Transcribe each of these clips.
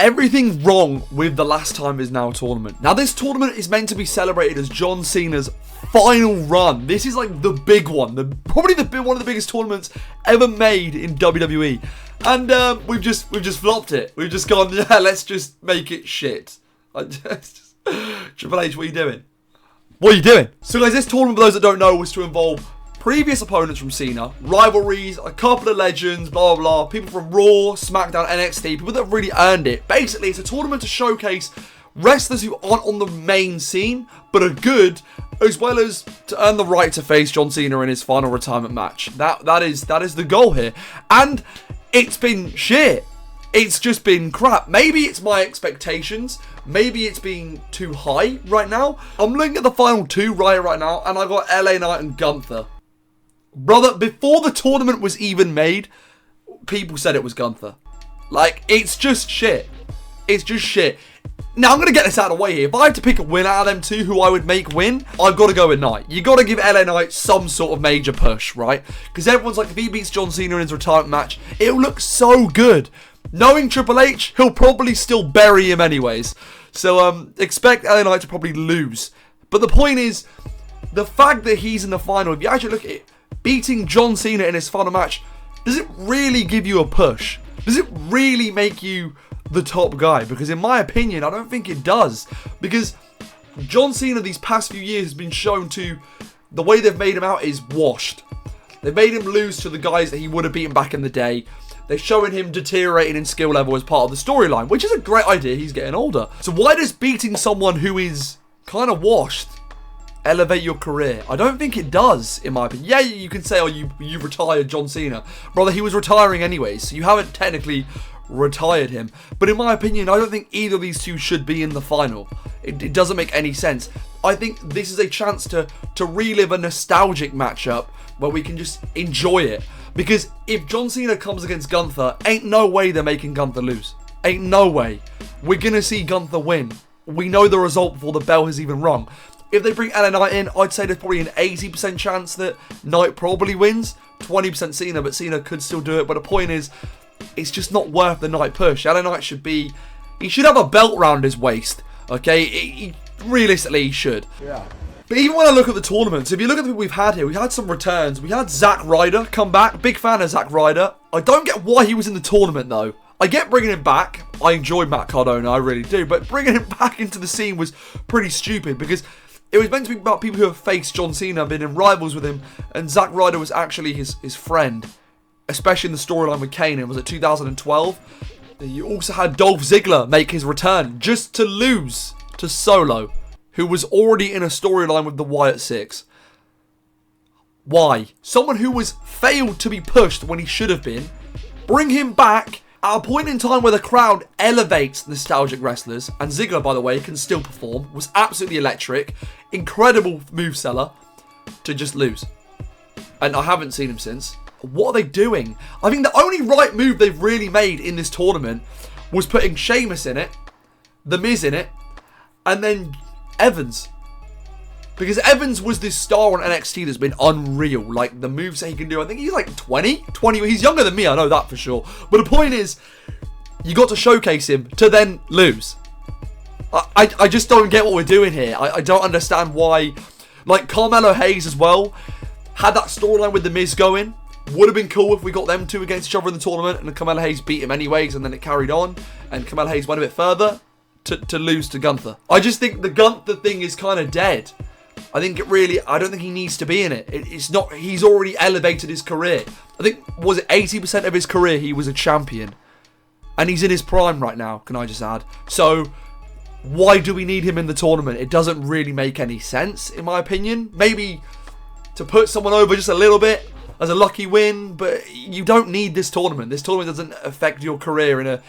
Everything wrong with the Last Time Is Now tournament. Now, this tournament is meant to be celebrated as John Cena's final run. This is like the big one, probably one of the biggest tournaments ever made in WWE. And we've just flopped it. We've just gone, yeah, let's just make it shit. Triple H, what are you doing? What are you doing? So guys, this tournament, for those that don't know, was to involve previous opponents from Cena, rivalries, a couple of legends, blah, blah, blah, people from Raw, SmackDown, NXT, people that have really earned it. Basically, it's a tournament to showcase wrestlers who aren't on the main scene, but are good, as well as to earn the right to face John Cena in his final retirement match. That is the goal here. And it's been shit. It's just been crap. Maybe it's my expectations. Maybe it's been too high right now. I'm looking at the final two right now, and I got LA Knight and Gunther. Brother, before the tournament was even made, people said it was Gunther. Like, it's just shit. It's just shit. Now, I'm going to get this out of the way here. If I had to pick a win out of them two who I would make win, I've got to go with Knight. You've got to give LA Knight some sort of major push, right? Because everyone's like, if he beats John Cena in his retirement match, it'll look so good. Knowing Triple H, he'll probably still bury him anyways. So, expect LA Knight to probably lose. But the point is, the fact that he's in the final, if you actually look at it, beating John Cena in his final match, does it really give you a push? Does it really make you the top guy? Because in my opinion, I don't think it does. Because John Cena these past few years has been shown to, the way they've made him out is washed. They've made him lose to the guys that he would have beaten back in the day. They're showing him deteriorating in skill level as part of the storyline, which is a great idea. He's getting older. So why does beating someone who is kind of washed elevate your career? I don't think it does, in my opinion. Yeah, you can say, oh, you retired John Cena. Brother, he was retiring anyways, so you haven't technically retired him. But in my opinion, I don't think either of these two should be in the final. It doesn't make any sense. I think this is a chance to relive a nostalgic matchup where we can just enjoy it. Because if John Cena comes against Gunther, ain't no way they're making Gunther lose. Ain't no way. We're going to see Gunther win. We know the result before the bell has even rung. If they bring LA Knight in, I'd say there's probably an 80% chance that Knight probably wins. 20% Cena, but Cena could still do it. But the point is, it's just not worth the Knight push. LA Knight should he should have a belt round his waist. Okay? Realistically, he should. Yeah. But even when I look at the tournaments, if you look at the people we've had here, we had some returns. We had Zack Ryder come back. Big fan of Zack Ryder. I don't get why he was in the tournament, though. I get bringing him back. I enjoy Matt Cardona, I really do. But bringing him back into the scene was pretty stupid because it was meant to be about people who have faced John Cena, been in rivals with him, and Zack Ryder was actually his friend, especially in the storyline with Kane. It was at 2012. You also had Dolph Ziggler make his return just to lose to Solo, who was already in a storyline with the Wyatt Six. Why? Someone who was failed to be pushed when he should have been, bring him back at a point in time where the crowd elevates nostalgic wrestlers, and Ziggler, by the way, can still perform, was absolutely electric, incredible move seller, to just lose. And I haven't seen him since. What are they doing? I think the only right move they've really made in this tournament was putting Sheamus in it, The Miz in it, and then Evans. Because Evans was this star on NXT that's been unreal. Like, the moves that he can do, I think he's like 20. He's younger than me, I know that for sure. But the point is, you got to showcase him to then lose. I just don't get what we're doing here. I don't understand why. Like, Carmelo Hayes as well had that storyline with The Miz going. Would have been cool if we got them two against each other in the tournament and Carmelo Hayes beat him anyways, and then it carried on. And Carmelo Hayes went a bit further to lose to Gunther. I just think the Gunther thing is kind of dead. I don't think he needs to be in it. It's not, he's already elevated his career. I think, was it 80% of his career he was a champion? And he's in his prime right now, can I just add. So, why do we need him in the tournament? It doesn't really make any sense, in my opinion. Maybe to put someone over just a little bit as a lucky win, but you don't need this tournament. This tournament doesn't affect your career in a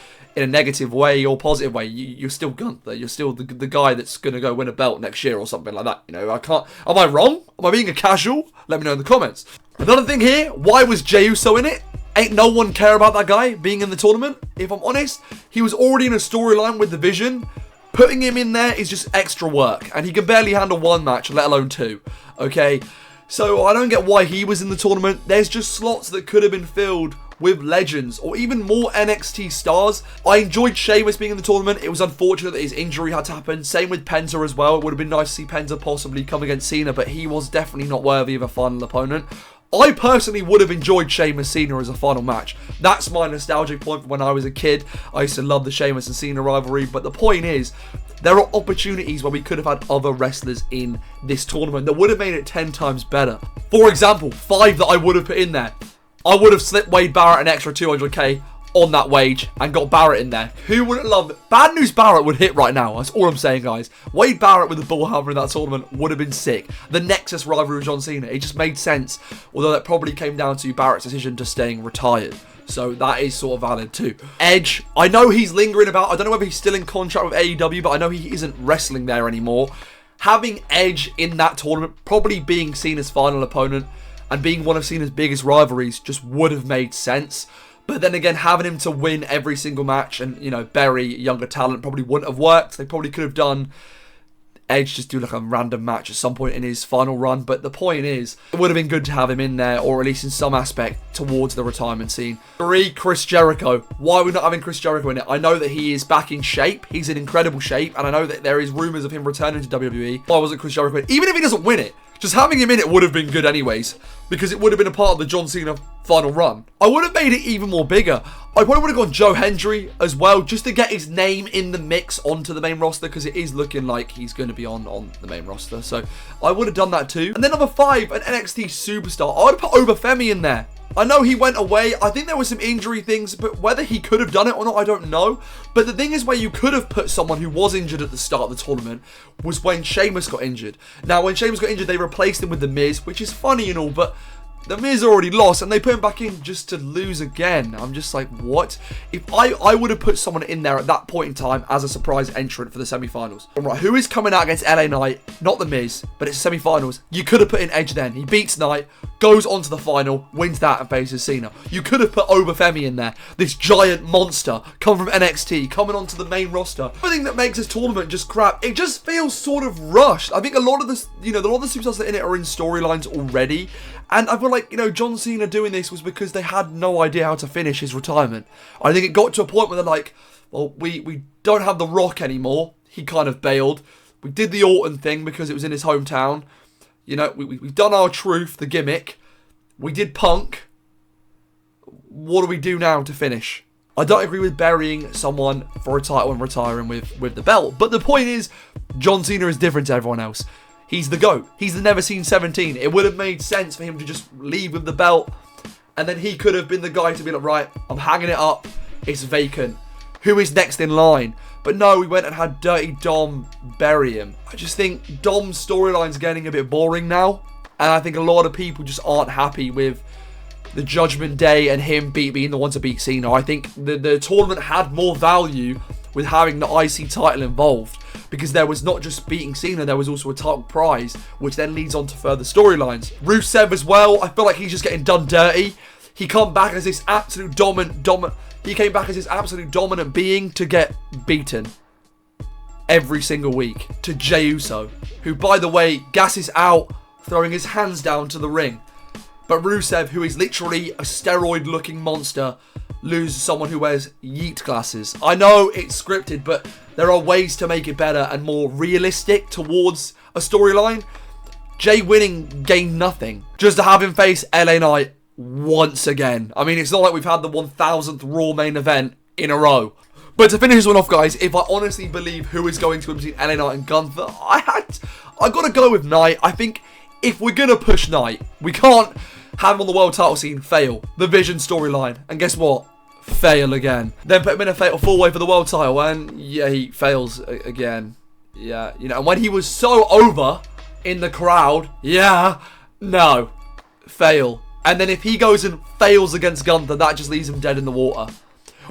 negative way or positive way. You're still Gunther. You're still the guy that's going to go win a belt next year or something like that. You know, am I wrong? Am I being a casual? Let me know in the comments. Another thing here, why was Jey Uso in it? Ain't no one care about that guy being in the tournament. If I'm honest, he was already in a storyline with the Vision. Putting him in there is just extra work. And he can barely handle one match, let alone two. Okay? So I don't get why he was in the tournament. There's just slots that could have been filled with legends or even more NXT stars. I enjoyed Sheamus being in the tournament. It was unfortunate that his injury had to happen. Same with Penta as well. It would have been nice to see Penta possibly come against Cena, but he was definitely not worthy of a final opponent. I personally would have enjoyed Sheamus Cena as a final match. That's my nostalgic point from when I was a kid. I used to love the Sheamus and Cena rivalry, but the point is, there are opportunities where we could have had other wrestlers in this tournament that would have made it 10 times better. For example, 5 that I would have put in there. I would have slipped Wade Barrett an extra 200k on that wage and got Barrett in there. Who wouldn't love it? Bad News Barrett would hit right now. That's all I'm saying, guys. Wade Barrett with the bull hammer in that tournament would have been sick. The Nexus rivalry with John Cena, it just made sense. Although that probably came down to Barrett's decision to staying retired. So that is sort of valid too. Edge, I know he's lingering about. I don't know whether he's still in contract with AEW, but I know he isn't wrestling there anymore. Having Edge in that tournament, probably being Cena's final opponent and being one of Cena's biggest rivalries, just would have made sense. But then again, having him to win every single match and, you know, bury younger talent probably wouldn't have worked. They probably could have done Edge just do like a random match at some point in his final run. But the point is, it would have been good to have him in there, or at least in some aspect towards the retirement scene. 3, Chris Jericho. Why are we not having Chris Jericho in it? I know that he is back in shape. He's in incredible shape. And I know that there is rumours of him returning to WWE. Why wasn't Chris Jericho in it? Even if he doesn't win it, just having him in it would have been good anyways, because it would have been a part of the John Cena final run. I would have made it even more bigger. I probably would have gone Joe Hendry as well, just to get his name in the mix onto the main roster, because it is looking like he's going to be on the main roster. So I would have done that too. And then number 5, an NXT superstar. I would have put Obafemi in there. I know he went away. I think there were some injury things, but whether he could have done it or not, I don't know. But the thing is, where you could have put someone who was injured at the start of the tournament was when Sheamus got injured. Now, when Sheamus got injured, they replaced him with The Miz, which is funny and all, but The Miz already lost, and they put him back in just to lose again. I'm just like, what? If I would have put someone in there at that point in time as a surprise entrant for the semi-finals. Right, who is coming out against LA Knight? Not The Miz, but it's semi-finals. You could have put in Edge then. He beats Knight, goes on to the final, wins that, and faces Cena. You could have put Obafemi in there. This giant monster coming from NXT, coming onto the main roster. The thing that makes this tournament just crap, it just feels sort of rushed. I think a lot of the superstars that are in it are in storylines already. And I feel like, John Cena doing this was because they had no idea how to finish his retirement. I think it got to a point where they're like, well, we don't have The Rock anymore. He kind of bailed. We did the Orton thing because it was in his hometown. We've done our truth, the gimmick. We did Punk. What do we do now to finish? I don't agree with burying someone for a title and retiring with the belt. But the point is, John Cena is different to everyone else. He's the GOAT. He's the never seen 17. It would have made sense for him to just leave with the belt. And then he could have been the guy to be like, right, I'm hanging it up. It's vacant. Who is next in line? But no, we went and had Dirty Dom bury him. I just think Dom's storyline's getting a bit boring now. And I think a lot of people just aren't happy with the Judgment Day and him being the one to beat Cena. I think the tournament had more value with having the IC title involved, because there was not just beating Cena, there was also a title prize, which then leads on to further storylines. Rusev as well, I feel like he's just getting done dirty. He came back as this absolute dominant being to get beaten every single week to Jey Uso, who, by the way, gasses out, throwing his hands down to the ring. But Rusev, who is literally a steroid-looking monster, loses someone who wears Yeet glasses. I know it's scripted, but there are ways to make it better and more realistic towards a storyline. Jey winning gained nothing. Just to have him face LA Knight once again. I mean, it's not like we've had the 1000th Raw main event in a row. But to finish this one off, guys, if I honestly believe who is going to win between LA Knight and Gunther, I got to go with Knight. I think if we're going to push Knight, we can't have him on the world title scene, fail the Vision storyline, and guess what? Fail again. Then put him in a fatal 4-way for the world title, and yeah, he fails again. Yeah, and when he was so over in the crowd, no, fail. And then if he goes and fails against Gunther, that just leaves him dead in the water.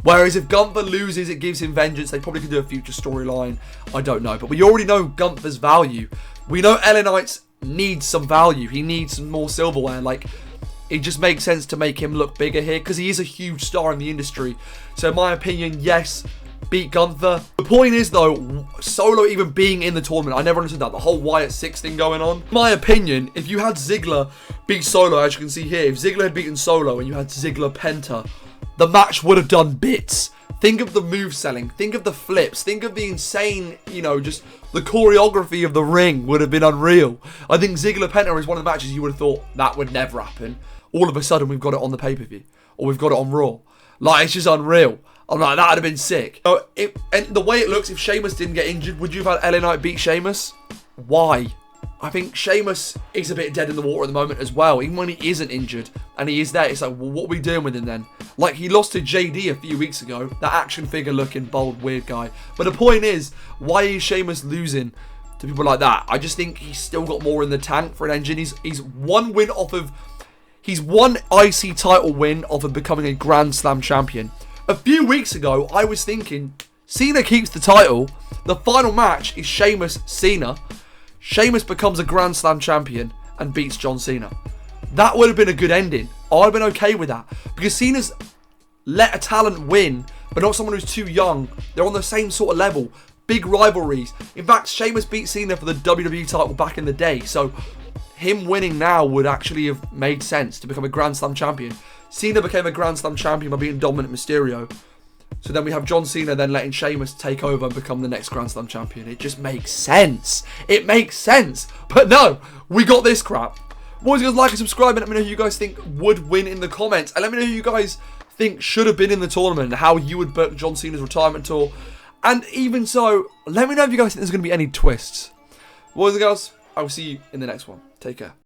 Whereas if Gunther loses, it gives him vengeance. They probably could do a future storyline. I don't know. But we already know Gunther's value. We know LA Knight needs some value. He needs some more silverware. It just makes sense to make him look bigger here, because he is a huge star in the industry. So in my opinion, yes, beat Gunther. The point is, though, Solo even being in the tournament, I never understood that. The whole Wyatt 6 thing going on. In my opinion, if you had Ziggler beat Solo, as you can see here, if Ziggler had beaten Solo and you had Ziggler Penta the match would have done bits. Think of the move selling. Think of the flips. Think of the insane, you know, just the choreography of the ring would have been unreal. I think Ziggler Penta is one of the matches you would have thought that would never happen. All of a sudden, we've got it on the pay-per-view. Or we've got it on Raw. Like, it's just unreal. I'm like, that would have been sick. And the way it looks, if Sheamus didn't get injured, would you have had LA Knight beat Sheamus? Why? I think Sheamus is a bit dead in the water at the moment as well. Even when he isn't injured and he is there, it's like, well, what are we doing with him then? Like, he lost to JD a few weeks ago. That action figure looking, bold, weird guy. But the point is, why is Sheamus losing to people like that? I just think he's still got more in the tank for an engine. He's one win off of... He's one IC title win off of becoming a Grand Slam champion. A few weeks ago, I was thinking, Cena keeps the title. The final match is Sheamus-Cena. Sheamus becomes a Grand Slam champion and beats John Cena. That would have been a good ending. I'd have been okay with that. Because Cena's let a talent win, but not someone who's too young. They're on the same sort of level. Big rivalries. In fact, Sheamus beat Cena for the WWE title back in the day. So, him winning now would actually have made sense to become a Grand Slam champion. Cena became a Grand Slam champion by beating Dominant Mysterio. So then we have John Cena then letting Sheamus take over and become the next Grand Slam champion. It just makes sense. It makes sense. But no, we got this crap. Boys, guys, like and subscribe and let me know who you guys think would win in the comments. And let me know who you guys think should have been in the tournament and how you would book John Cena's retirement tour. And even so, let me know if you guys think there's going to be any twists. Boys and girls, I will see you in the next one. Take care.